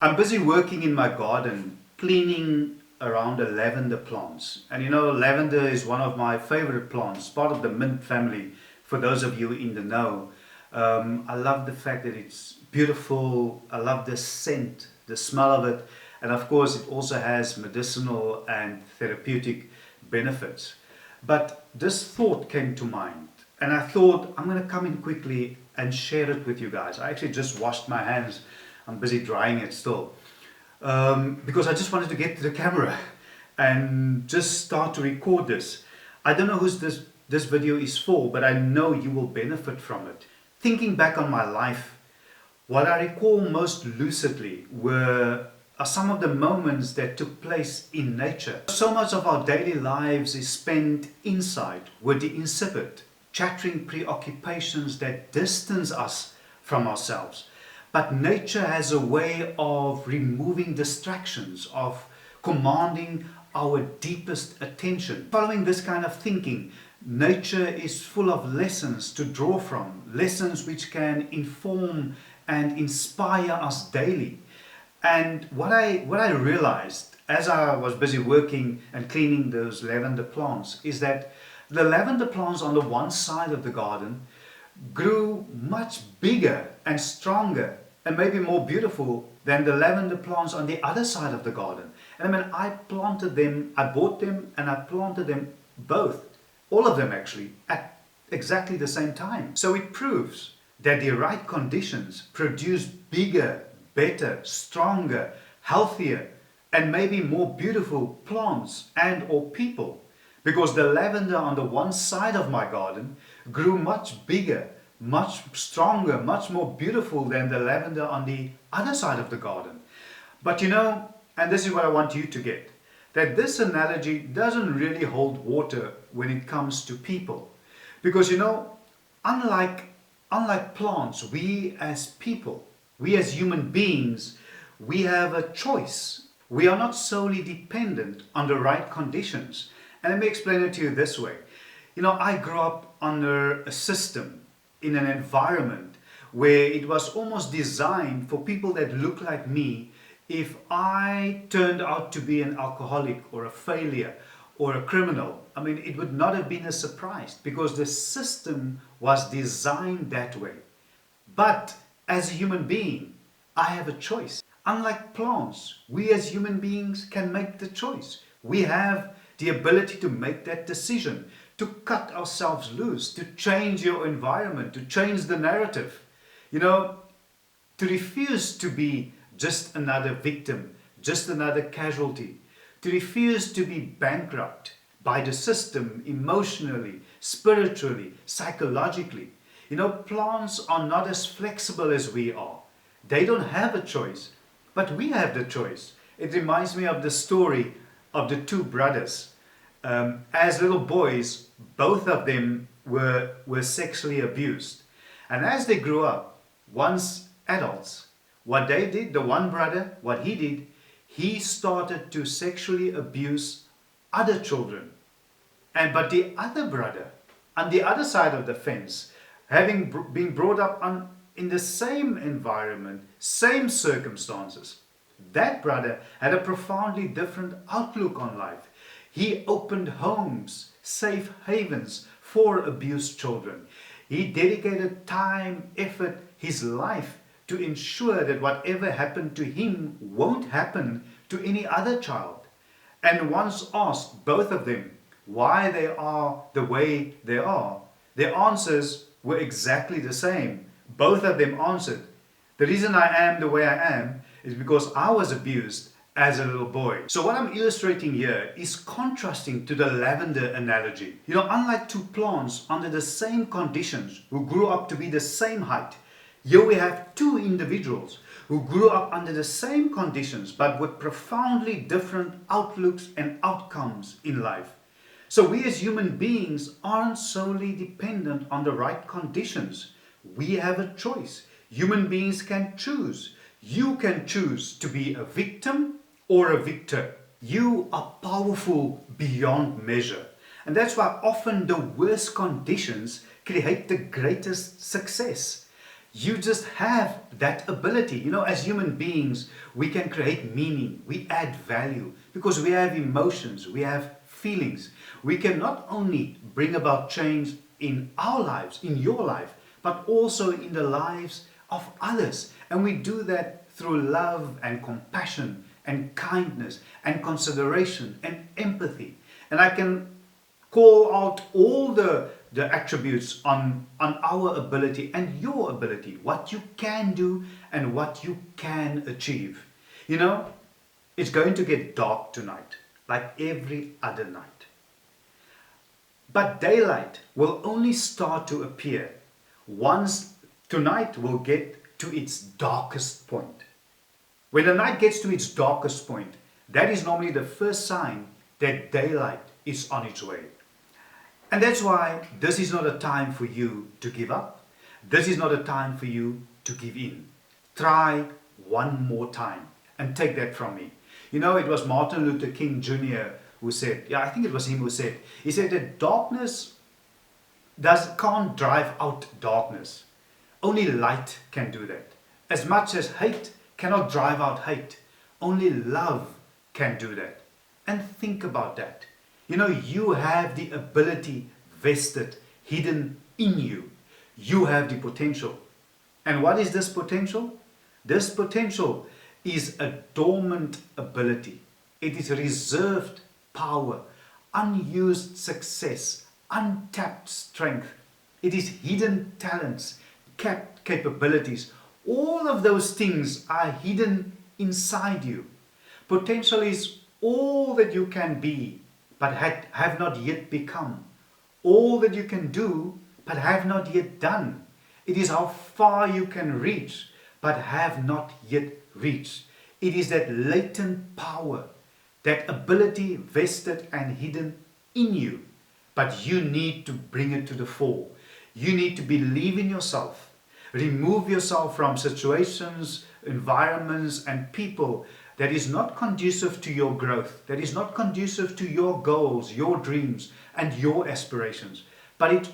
I'm busy working in my garden, cleaning around the lavender plants. And you know, lavender is one of my favorite plants, part of the mint family, for those of you in the know. I love the fact that it's beautiful. I love the scent, the smell of it. And of course, it also has medicinal and therapeutic benefits. But this thought came to mind, and I thought I'm going to come in quickly and share it with you guys. I actually just washed my hands. I'm busy drying it still. Because I just wanted to get to the camera and just start to record this. I don't know who this video is for, but I know you will benefit from it. Thinking back on my life, what I recall most lucidly are some of the moments that took place in nature. So much of our daily lives is spent inside with the insipid, chattering preoccupations that distance us from ourselves. But nature has a way of removing distractions, of commanding our deepest attention. Following this kind of thinking, nature is full of lessons to draw from, lessons which can inform and inspire us daily. And what I realized as I was busy working and cleaning those lavender plants is that the lavender plants on the one side of the garden grew much bigger and stronger and maybe more beautiful than the lavender plants on the other side of the garden. And I mean, I planted them, I bought them and I planted them both, all of them actually, at exactly the same time. So it proves that the right conditions produce bigger, better, stronger, healthier, and maybe more beautiful plants and or people. Because the lavender on the one side of my garden grew much bigger, much stronger, much more beautiful than the lavender on the other side of the garden. But you know, and this is what I want you to get, that this analogy doesn't really hold water when it comes to people. Because you know, unlike plants, we as people, we as human beings, we have a choice. We are not solely dependent on the right conditions. And let me explain it to you this way. You know, I grew up under a system, in an environment where it was almost designed for people that look like me. If I turned out to be an alcoholic or a failure or a criminal, I mean, it would not have been a surprise because the system was designed that way. But as a human being, I have a choice. Unlike plants, we as human beings can make the choice. We have the ability to make that decision, to cut ourselves loose, to change your environment, to change the narrative. You know, to refuse to be just another victim, just another casualty, to refuse to be bankrupt by the system emotionally, spiritually, psychologically. You know, plants are not as flexible as we are. They don't have a choice, but we have the choice. It reminds me of the story of the two brothers. As little boys, both of them were sexually abused. And as they grew up, once adults, what they did, the one brother, what he did, he started to sexually abuse other children. But the other brother, on the other side of the fence, having been brought up in the same environment, same circumstances, that brother had a profoundly different outlook on life. He opened homes, safe havens for abused children. He dedicated time, effort, his life to ensure that whatever happened to him won't happen to any other child. And once asked, both of them, why they are the way they are, their answers were exactly the same. Both of them answered, the reason I am the way I am is because I was abused as a little boy. So what I'm illustrating here is contrasting to the lavender analogy. You know, unlike two plants under the same conditions who grew up to be the same height, here we have two individuals who grew up under the same conditions but with profoundly different outlooks and outcomes in life. So we as human beings aren't solely dependent on the right conditions. We have a choice. Human beings can choose. You can choose to be a victim or a victor. You are powerful beyond measure. And that's why often the worst conditions create the greatest success. You just have that ability. You know, as human beings, we can create meaning, we add value because we have emotions, we have feelings. We can not only bring about change in our lives, in your life, but also in the lives of others. And we do that through love and compassion and kindness and consideration and empathy. And I can call out all the attributes on our ability and your ability, what you can do and what you can achieve. You know, it's going to get dark tonight, like every other night. But daylight will only start to appear once tonight will get to its darkest point. When the night gets to its darkest point, that is normally the first sign that daylight is on its way. And that's why this is not a time for you to give up. This is not a time for you to give in. Try one more time and take that from me. You know, it was Martin Luther King Jr. who said, I think it was him who said, he said that darkness can't drive out darkness. Only light can do that. As much as hate cannot drive out hate, only love can do that. And think about that. You know, you have the ability vested, hidden in you. You have the potential. And what is this potential? This potential is a dormant ability. It is reserved power, unused success, untapped strength. It is hidden talents, capped capabilities. All of those things are hidden inside you. Potential is all that you can be, but have not yet become. All that you can do, but have not yet done. It is how far you can reach, but have not yet reached. It is that latent power, that ability vested and hidden in you. But you need to bring it to the fore. You need to believe in yourself. Remove yourself from situations, environments, and people that is not conducive to your growth, that is not conducive to your goals, your dreams, and your aspirations. But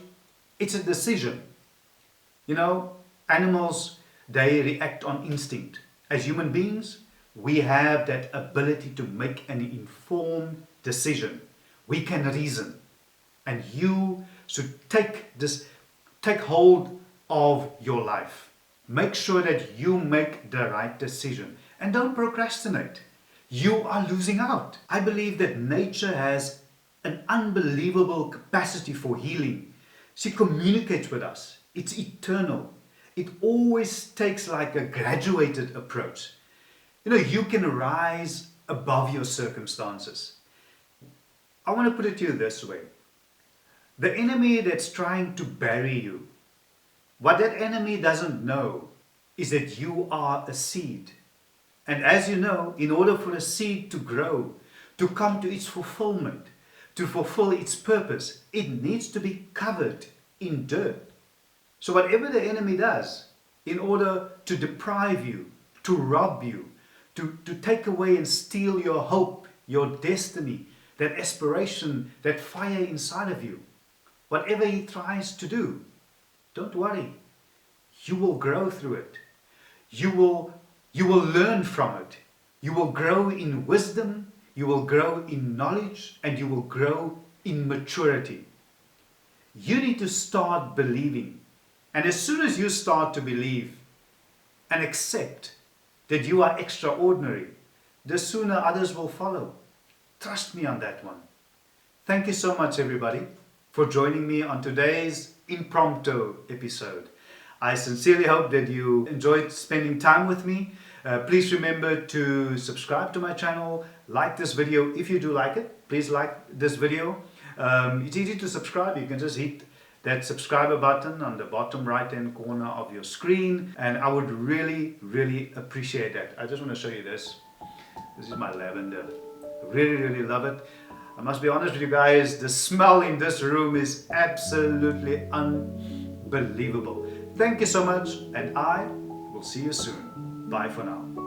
it's a decision. You know, animals, they react on instinct. As human beings, we have that ability to make an informed decision. We can reason. And you should take hold of your life. Make sure that you make the right decision. And don't procrastinate. You are losing out. I believe that nature has an unbelievable capacity for healing. She communicates with us. It's eternal. It always takes like a graduated approach. You know, you can rise above your circumstances. I want to put it to you this way. The enemy that's trying to bury you, what that enemy doesn't know is that you are a seed. And as you know, in order for a seed to grow, to come to its fulfillment, to fulfill its purpose, it needs to be covered in dirt. So whatever the enemy does, in order to deprive you, to rob you, to take away and steal your hope, your destiny, that aspiration, that fire inside of you, whatever he tries to do, don't worry. You will grow through it. You will learn from it. You will grow in wisdom, you will grow in knowledge, and you will grow in maturity. You need to start believing. And as soon as you start to believe and accept that you are extraordinary, the sooner others will follow. Trust me on that one. Thank you so much, everybody, for joining me on today's impromptu episode. I sincerely hope that you enjoyed spending time with me. Please remember to subscribe to my channel, like this video if you do like it. Please like this video. It's easy to subscribe. You can just hit that subscriber button on the bottom right hand corner of your screen, and I would really, really appreciate that. I just want to show you this. This is my lavender. Really, really love it. I must be honest with you guys, the smell in this room is absolutely unbelievable. Thank you so much, and I will see you soon. Bye for now.